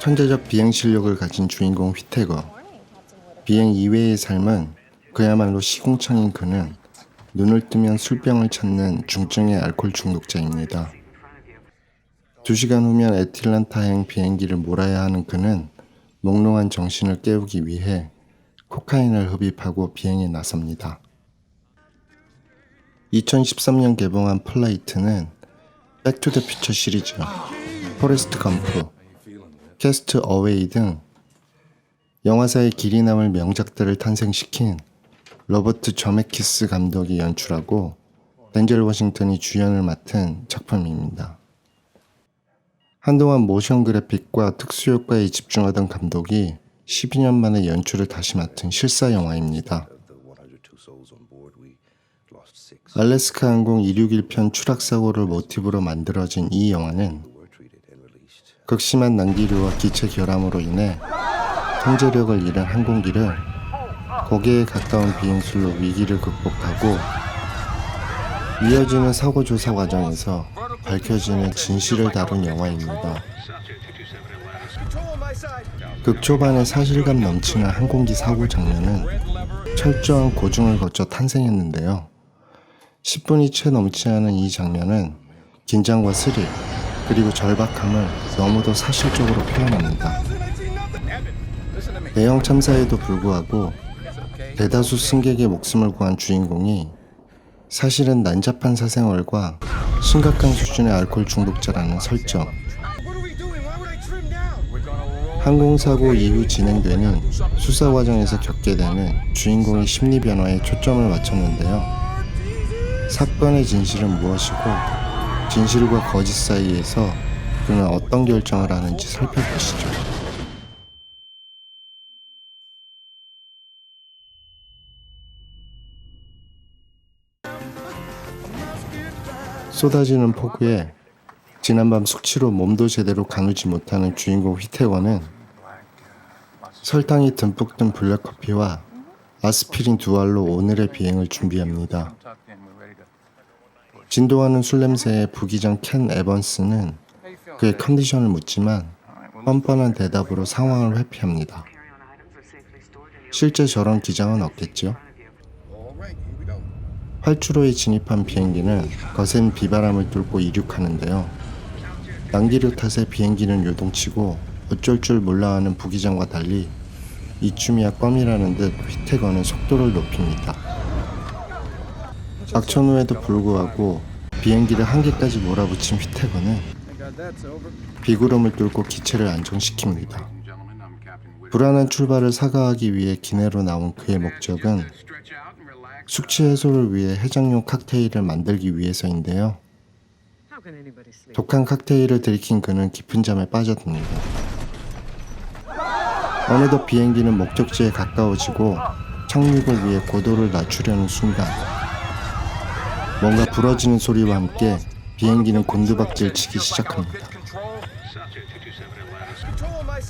천재적 비행 실력을 가진 주인공 휘태거. 비행 이외의 삶은 그야말로 시궁창인 그는 눈을 뜨면 술병을 찾는 중증의 알코올 중독자입니다. 2시간 후면 애틀란타행 비행기를 몰아야 하는 그는 몽롱한 정신을 깨우기 위해 코카인을 흡입하고 비행에 나섭니다. 2013년 개봉한 플라이트는 백투더퓨처 시리즈, 포레스트 검프, 캐스트 어웨이 등 영화사의 길이 남을 명작들을 탄생시킨 로버트 저메키스 감독이 연출하고 덴젤 워싱턴이 주연을 맡은 작품입니다. 한동안 모션 그래픽과 특수효과에 집중하던 감독이 12년 만에 연출을 다시 맡은 실사 영화입니다. 알래스카 항공 261편 추락사고를 모티브로 만들어진 이 영화는 극심한 난기류와 기체 결함으로 인해 통제력을 잃은 항공기를 고개에 가까운 비행술로 위기를 극복하고 이어지는 사고 조사 과정에서 밝혀지는 진실을 다룬 영화입니다. 극초반의 사실감 넘치는 항공기 사고 장면은 철저한 고증을 거쳐 탄생했는데요. 10분이 채 넘지 않은 이 장면은 긴장과 스릴, 그리고 절박함을 너무도 사실적으로 표현합니다. 대형 참사에도 불구하고 대다수 승객의 목숨을 구한 주인공이 사실은 난잡한 사생활과 심각한 수준의 알코올 중독자라는 설정. 항공사고 이후 진행되는 수사 과정에서 겪게 되는 주인공의 심리 변화에 초점을 맞췄는데요. 사건의 진실은 무엇이고 진실과 거짓 사이에서 그는 어떤 결정을 하는지 살펴보시죠. 쏟아지는 폭우에 지난밤 숙취로 몸도 제대로 가누지 못하는 주인공 휘태원은 설탕이 듬뿍 든 블랙커피와 아스피린 2알로 오늘의 비행을 준비합니다. 진도하는 술 냄새에 부기장 켄 에번스는 그의 컨디션을 묻지만 뻔뻔한 대답으로 상황을 회피합니다. 실제 저런 기장은 없겠죠? 활주로에 진입한 비행기는 거센 비바람을 뚫고 이륙하는데요. 난기류 탓에 비행기는 요동치고 어쩔 줄 몰라 하는 부기장과 달리 이쯤이야 껌이라는 듯 휘태거는 속도를 높입니다. 악천후에도 불구하고 비행기를 한계까지 몰아붙인 휘태거는 비구름을 뚫고 기체를 안정시킵니다. 불안한 출발을 사과하기 위해 기내로 나온 그의 목적은 숙취 해소를 위해 해장용 칵테일을 만들기 위해서인데요. 독한 칵테일을 들이킨 그는 깊은 잠에 빠져듭니다. 어느덧 비행기는 목적지에 가까워지고 착륙을 위해 고도를 낮추려는 순간 뭔가 부러지는 소리와 함께 비행기는 곤두박질 치기 시작합니다.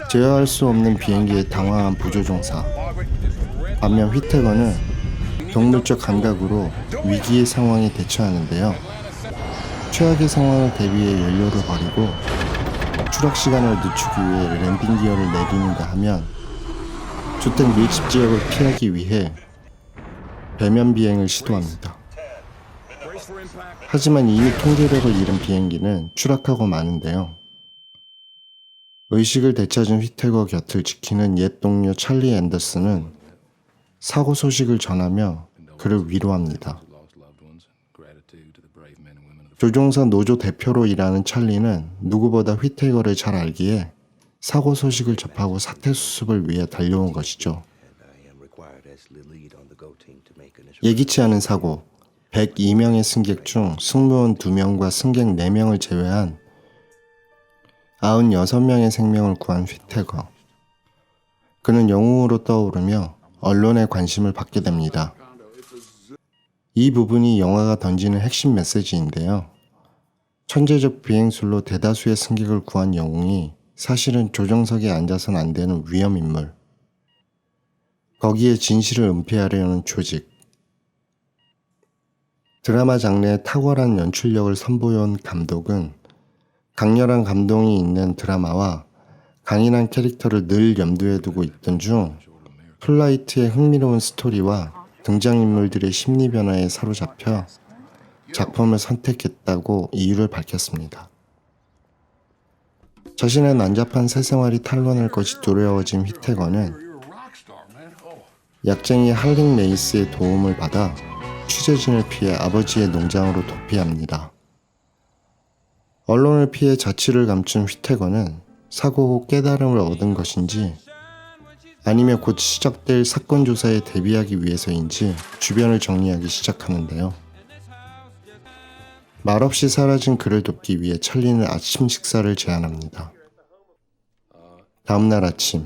제어할 수 없는 비행기에 당황한 부조종사. 반면 휘태거는 동물적 감각으로 위기의 상황에 대처하는데요. 최악의 상황을 대비해 연료를 버리고 추락 시간을 늦추기 위해 랜딩 기어를 내리는가 하면 주택 밀집 지역을 피하기 위해 배면 비행을 시도합니다. 하지만 이미 통제력을 잃은 비행기는 추락하고 마는데요. 의식을 되찾은 휘태거 곁을 지키는 옛 동료 찰리 앤더슨은 사고 소식을 전하며 그를 위로합니다. 조종사 노조 대표로 일하는 찰리는 누구보다 휘태거를 잘 알기에 사고 소식을 접하고 사태 수습을 위해 달려온 것이죠. 예기치 않은 사고, 102명의 승객 중 승무원 2명과 승객 4명을 제외한 96명의 생명을 구한 휘태거. 그는 영웅으로 떠오르며 언론의 관심을 받게 됩니다. 이 부분이 영화가 던지는 핵심 메시지인데요. 천재적 비행술로 대다수의 승객을 구한 영웅이 사실은 조종석에 앉아선 안 되는 위험인물. 거기에 진실을 은폐하려는 조직. 드라마 장르의 탁월한 연출력을 선보여온 감독은 강렬한 감동이 있는 드라마와 강인한 캐릭터를 늘 염두에 두고 있던 중 플라이트의 흥미로운 스토리와 등장인물들의 심리 변화에 사로잡혀 작품을 선택했다고 이유를 밝혔습니다. 자신의 난잡한 사생활이 탄로날 것이 두려워진 휘태거는 약쟁이 할릭 레이스의 도움을 받아 취재진을 피해 아버지의 농장으로 도피합니다. 언론을 피해 자취를 감춘 휘태거는 사고 후 깨달음을 얻은 것인지 아니면 곧 시작될 사건 조사에 대비하기 위해서인지 주변을 정리하기 시작하는데요. 말없이 사라진 그를 돕기 위해 찰리는 아침 식사를 제안합니다. 다음날 아침,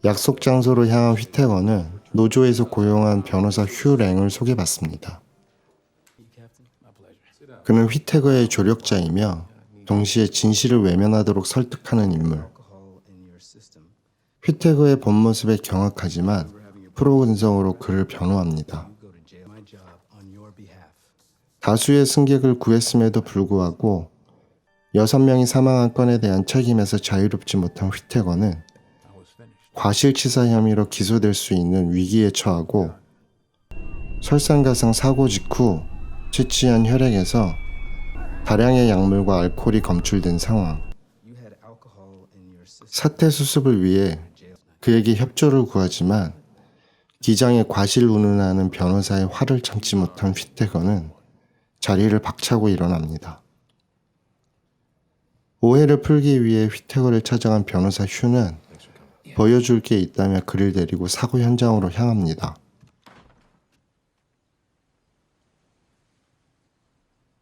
약속 장소로 향한 휘태거는 노조에서 고용한 변호사 휴 랭을 소개받습니다. 그는 휘태거의 조력자이며 동시에 진실을 외면하도록 설득하는 인물. 휘태거의 본 모습에 경악하지만 프로 근성으로 그를 변호합니다. 다수의 승객을 구했음에도 불구하고 6명이 사망한 건에 대한 책임에서 자유롭지 못한 휘태거는 과실치사 혐의로 기소될 수 있는 위기에 처하고 설상가상 사고 직후 채취한 혈액에서 다량의 약물과 알코올이 검출된 상황. 사태 수습을 위해 그에게 협조를 구하지만 기장에 과실 운운하는 변호사의 화를 참지 못한 휘태거는 자리를 박차고 일어납니다. 오해를 풀기 위해 휘태거를 찾아간 변호사 휴는 보여줄 게 있다며 그를 데리고 사고 현장으로 향합니다.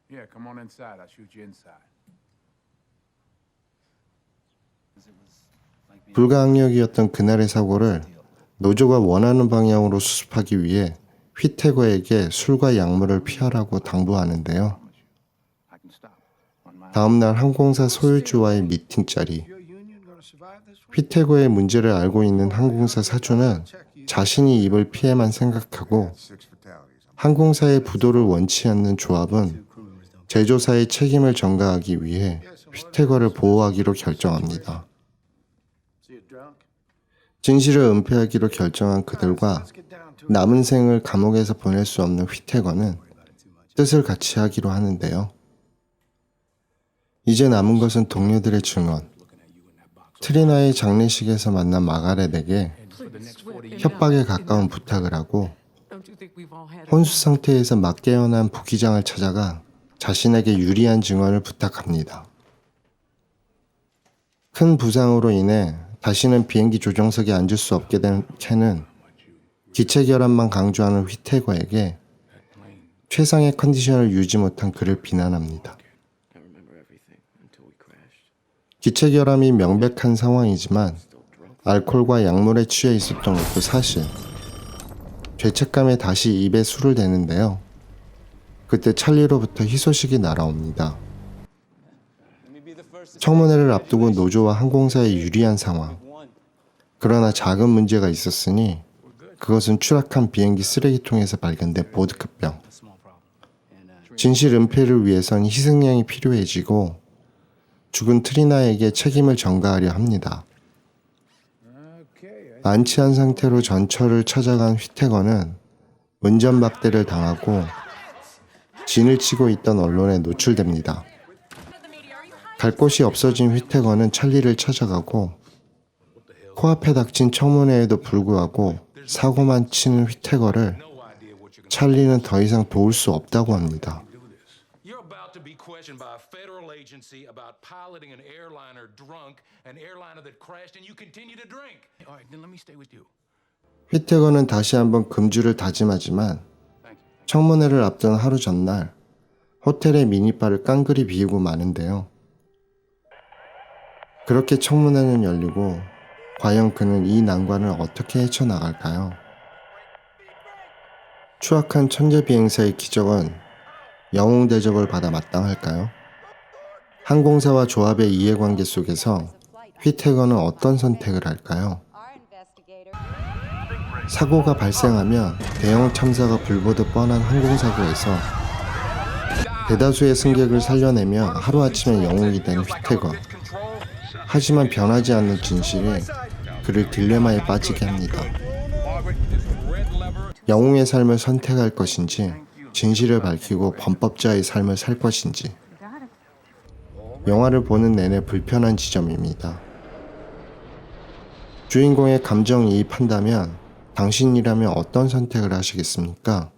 Yeah, come on inside. I'll shoot you inside. 불가항력이었던 그날의 사고를 노조가 원하는 방향으로 수습하기 위해 휘태거에게 술과 약물을 피하라고 당부하는데요. 다음날 항공사 소유주와의 미팅 자리. 휘태거의 문제를 알고 있는 항공사 사주는 자신이 입을 피해만 생각하고 항공사의 부도를 원치 않는 조합은 제조사의 책임을 전가하기 위해 휘태거를 보호하기로 결정합니다. 진실을 은폐하기로 결정한 그들과 남은 생을 감옥에서 보낼 수 없는 휘태거는 뜻을 같이 하기로 하는데요. 이제 남은 것은 동료들의 증언. 트리나의 장례식에서 만난 마가렛에게 협박에 가까운 부탁을 하고 혼수 상태에서 막 깨어난 부기장을 찾아가 자신에게 유리한 증언을 부탁합니다. 큰 부상으로 인해 다시는 비행기 조종석에 앉을 수 없게 된 켄은 기체 결함만 강조하는 휘태거에게 최상의 컨디션을 유지 못한 그를 비난합니다. 기체 결함이 명백한 상황이지만 알코올과 약물에 취해 있었던 것도 사실. 죄책감에 다시 입에 술을 대는데요. 그때 찰리로부터 희소식이 날아옵니다. 청문회를 앞두고 노조와 항공사의 유리한 상황. 그러나 작은 문제가 있었으니 그것은 추락한 비행기 쓰레기통에서 발견된 보드카병. 진실 은폐를 위해선 희생양이 필요해지고 죽은 트리나에게 책임을 전가하려 합니다. 안치한 상태로 전철을 찾아간 휘태거는 운전박대를 당하고 진을 치고 있던 언론에 노출됩니다. 갈 곳이 없어진 휘태거는 찰리를 찾아가고 코앞에 닥친 청문회에도 불구하고 사고만 치는 휘태거를 찰리는 더 이상 도울 수 없다고 합니다. You're about to be questioned by a federal agency about piloting an airliner drunk, an airliner that crashed, and you continue to drink. All right, then let me stay with you. 휘태거는 다시 한번 금주를 다짐하지만 청문회를 앞둔 하루 전날 호텔의 미니바를 깡그리 비우고 마는데요. 그렇게 청문회는 열리고 과연 그는 이 난관을 어떻게 헤쳐나갈까요? 추악한 천재 비행사의 기적은 영웅 대접을 받아 마땅할까요? 항공사와 조합의 이해관계 속에서 휘태거는 어떤 선택을 할까요? 사고가 발생하면 대형 참사가 불보듯 뻔한 항공사고에서 대다수의 승객을 살려내며 하루아침에 영웅이 된 휘태거. 하지만 변하지 않는 진실이 그를 딜레마에 빠지게 합니다. 영웅의 삶을 선택할 것인지, 진실을 밝히고 범법자의 삶을 살 것인지. 영화를 보는 내내 불편한 지점입니다. 주인공의 감정이입한다면 당신이라면 어떤 선택을 하시겠습니까?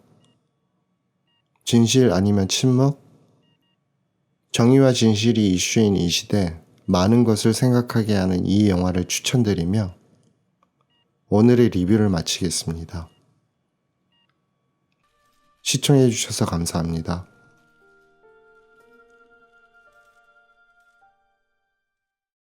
진실 아니면 침묵? 정의와 진실이 이슈인 이 시대, 많은 것을 생각하게 하는 이 영화를 추천드리며 오늘의 리뷰를 마치겠습니다. 시청해주셔서 감사합니다.